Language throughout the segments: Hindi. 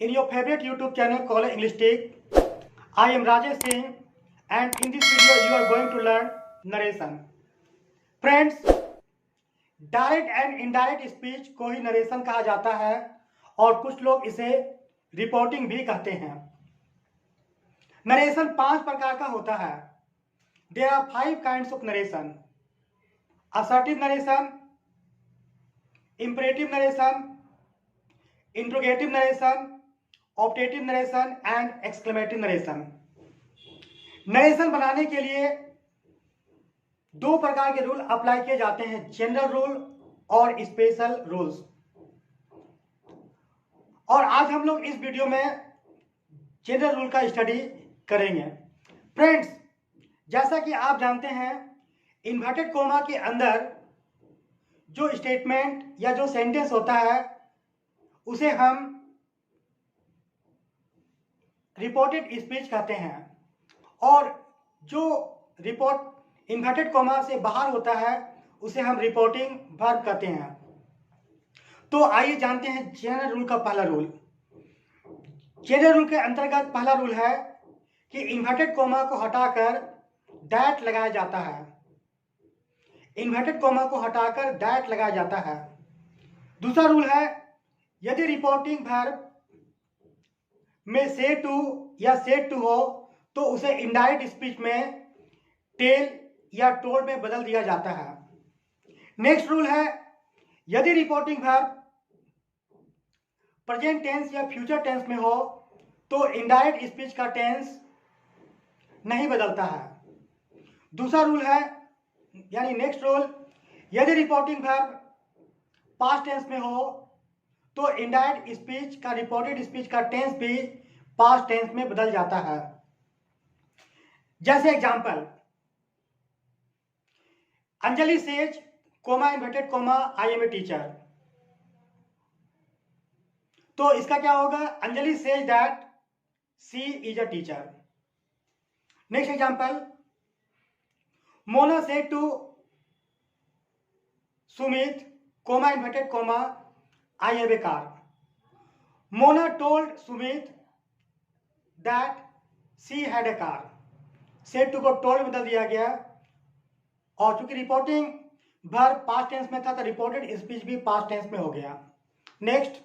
in your favorite YouTube channel called Englistic. I am Rajesh Singh and in this video you are going to learn narration. Friends, direct and indirect speech को ही नरेशन कहा जाता है और कुछ लोग इसे रिपोर्टिंग भी कहते हैं। नरेशन 5 प्रकार का होता है। There are 5 kinds of narration: assertive narration, imperative narration, interrogative narration, optative narration and exclamative narration. Narration बनाने के लिए 2 प्रकार के रूल अप्लाई किए जाते हैं, जनरल रूल और स्पेशल रूल्स। और आज हम लोग इस वीडियो में जनरल रूल का स्टडी करेंगे। फ्रेंड्स, जैसा कि आप जानते हैं, इन्वर्टेड कोमा के अंदर जो स्टेटमेंट या जो सेंटेंस होता है उसे हम रिपोर्टेड स्पीच कहते हैं और जो रिपोर्ट इन्वर्टेड कोमा से बाहर होता है उसे हम रिपोर्टिंग वर्ब कहते हैं। तो आइए जानते हैं जनरल रूल का पहला रूल। जनरल रूल के अंतर्गत पहला रूल है कि इन्वर्टेड कोमा को हटाकर दैट लगाया जाता है। इन्वर्टेड कोमा को हटाकर दैट लगाया जाता है। दूसरा रूल है, यदि रिपोर्टिंग वर्ब में से टू या सेड टू हो तो उसे इनडायरेक्ट स्पीच में टेल या टोल्ड में बदल दिया जाता है। नेक्स्ट रूल है, यदि रिपोर्टिंग वर्ब प्रेजेंट टेंस या फ्यूचर टेंस में हो तो इनडायरेक्ट स्पीच का टेंस नहीं बदलता है। दूसरा रूल है, यानी नेक्स्ट रूल, यदि रिपोर्टिंग वर्ब पास्ट टेंस में हो तो इनडायरेक्ट स्पीच का रिपोर्टेड स्पीच का टेंस भी पास्ट टेंस में बदल जाता है। जैसे example, Anjali says comma inverted comma I am a teacher. तो इसका क्या होगा? Anjali says that she is a teacher. Next example, Mona said to Sumit comma inverted comma I have a car. Mona told Sumit that she had A car. Said to को टोल्ड में बदल दिया गया और चूंकि रिपोर्टिंग वर्ब पास्ट टेंस में था तो रिपोर्टेड स्पीच भी पास्ट टेंस में हो गया। Next,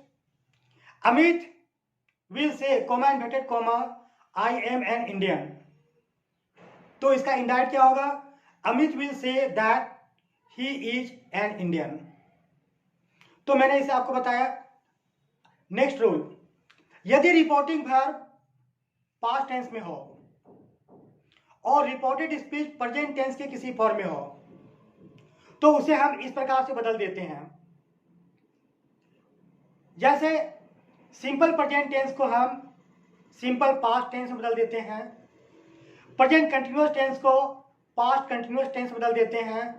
Amit will say coma inverted comma I M an Indian. तो इसका इनडायरेक्ट क्या होगा? Amit will say that he is an Indian. तो मैंने इसे आपको बताया। नेक्स्ट रूल, यदि रिपोर्टिंग वर्ब पास्ट टेंस में हो और रिपोर्टेड स्पीच प्रेजेंट टेंस के किसी फॉर्म में हो तो उसे हम इस प्रकार से बदल देते हैं। जैसे सिंपल प्रेजेंट टेंस को हम सिंपल पास्ट टेंस में बदल देते हैं, प्रेजेंट कंटिन्यूअस टेंस को पास्ट कंटिन्यूअस टेंस में बदल देते हैं,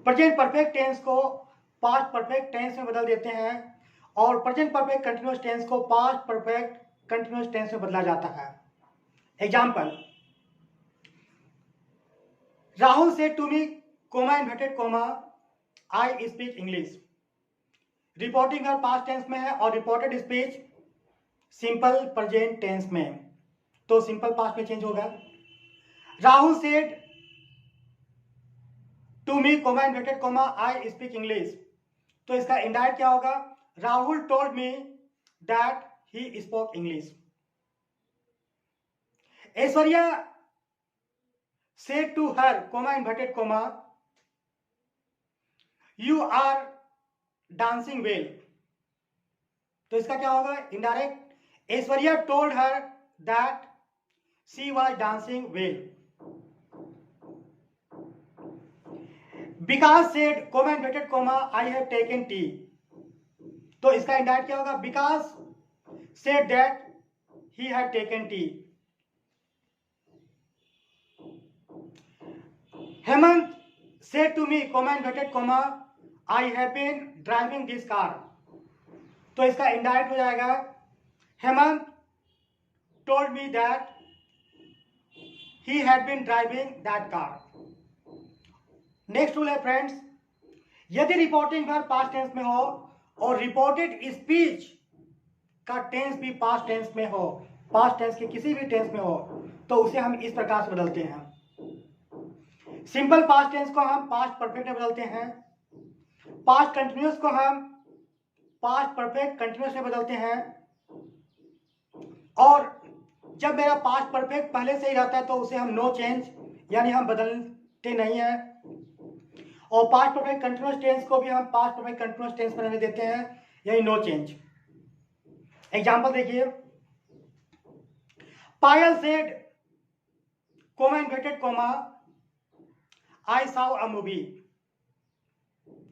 प्रेजेंट परफेक्ट टेंस को पास्ट परफेक्ट टेंस में बदल देते हैं और प्रेजेंट परफेक्ट कंटिन्यूअस टेंस को पास्ट परफेक्ट कंटिन्यूअस टेंस में बदला जाता है। Example, Rahul said to me comma inverted comma I speak English. Reporting verb past tense में है और reported speech simple present tense में, तो सिंपल पास्ट में चेंज होगा। Rahul said to me comma inverted comma I speak English. तो इसका इनडायरेक्ट क्या होगा? Rahul told me that he spoke English. Aishwarya said to her comma inverted comma you are dancing well। तो इसका क्या होगा? Indirect, Aishwarya told her that she was dancing well. Vikas said comma inverted comma I have taken tea. तो इसका इनडायरेक्ट क्या होगा? Vikas said that he had taken tea. Hemant said to me comma inverted comma I have been driving this car। तो इसका इनडायरेक्ट हो जाएगा, Hemant told me that he had been driving that car। Next rule है फ्रेंड्स, यदि रिपोर्टिंग वर्ब पास्ट टेंस में हो और रिपोर्टेड स्पीच का टेंस भी पास्ट टेंस में हो, पास्ट टेंस के किसी भी टेंस में हो, तो उसे हम इस प्रकार से बदलते हैं। सिंपल पास्ट टेंस को हम पास्ट परफेक्ट में बदलते हैं, पास्ट कंटिन्यूअस को हम पास्ट परफेक्ट कंटिन्यूअस में बदलते हैं, और जब मेरा पास्ट परफेक्ट पहले से ही रहता है तो उसे हम नो चेंज यानी हम बदलते नहीं हैं, और पास्ट परफेक्ट कंटिन्यूअस टेंस को भी हम पास्ट परफेक्ट कंटिन्यूअस टेंस में रहने देते हैं, यानी नो चेंज। एग्जाम्पल देखिए, Payal said comma inverted comma I saw a movie.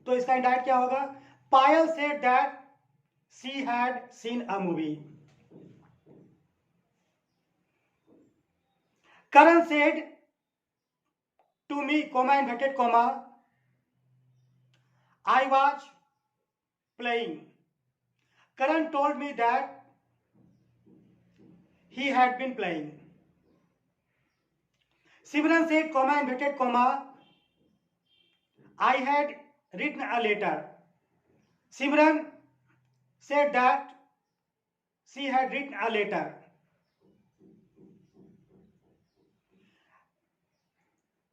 तो इसका इंडायरेक्ट क्या होगा? Payal said that she had seen a movie. Karan said to me comma inverted comma I was playing. Karan told me that he had been playing. Simran said, comma, inverted comma, I had written a letter. Simran said that she had written a letter.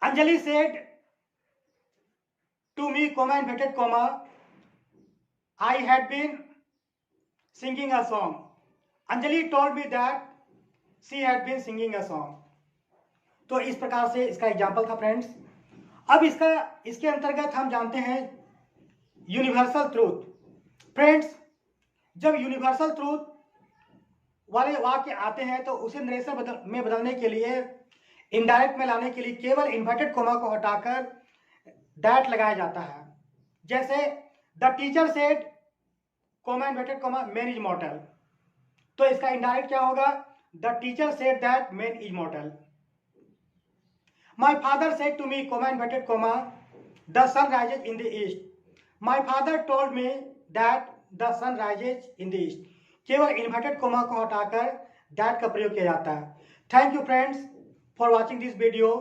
Anjali said to me, comma, inverted comma, I had been singing a song. Anjali told me that she had been singing a song. तो इस प्रकार से इसका एग्जाम्पल था फ्रेंड्स। अब इसके अंतर्गत हम जानते हैं यूनिवर्सल ट्रूथ। फ्रेंड्स, जब यूनिवर्सल ट्रूथ वाले वाक्य आते हैं तो उसे नरेशन में बदलने के लिए, इनडायरेक्ट में लाने के लिए केवल इन्वर्टेड कोमा को हटाकर दैट लगाया जाता है। जैसे the teacher said comma inverted comma man is mortal, तो इसका इनडायरेक्ट क्या होगा? The teacher said that man is mortal. My father said to me comma inverted comma the sun rises in the east. My father told me that the sun rises in the east. केवल इन्वर्टेड कोमा को हटाकर दैट का प्रयोग किया जाता है। Thank you friends for watching this video.